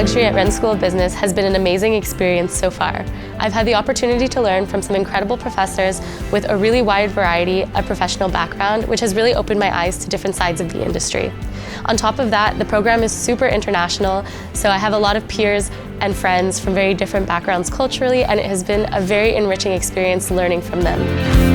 entry at Rennes School of Business has been an amazing experience so far. I've had the opportunity to learn from some incredible professors with a really wide variety of professional background, which has really opened my eyes to different sides of the industry. On top of that, the program is super international, so I have a lot of peers and friends from very different backgrounds culturally, and it has been a very enriching experience learning from them.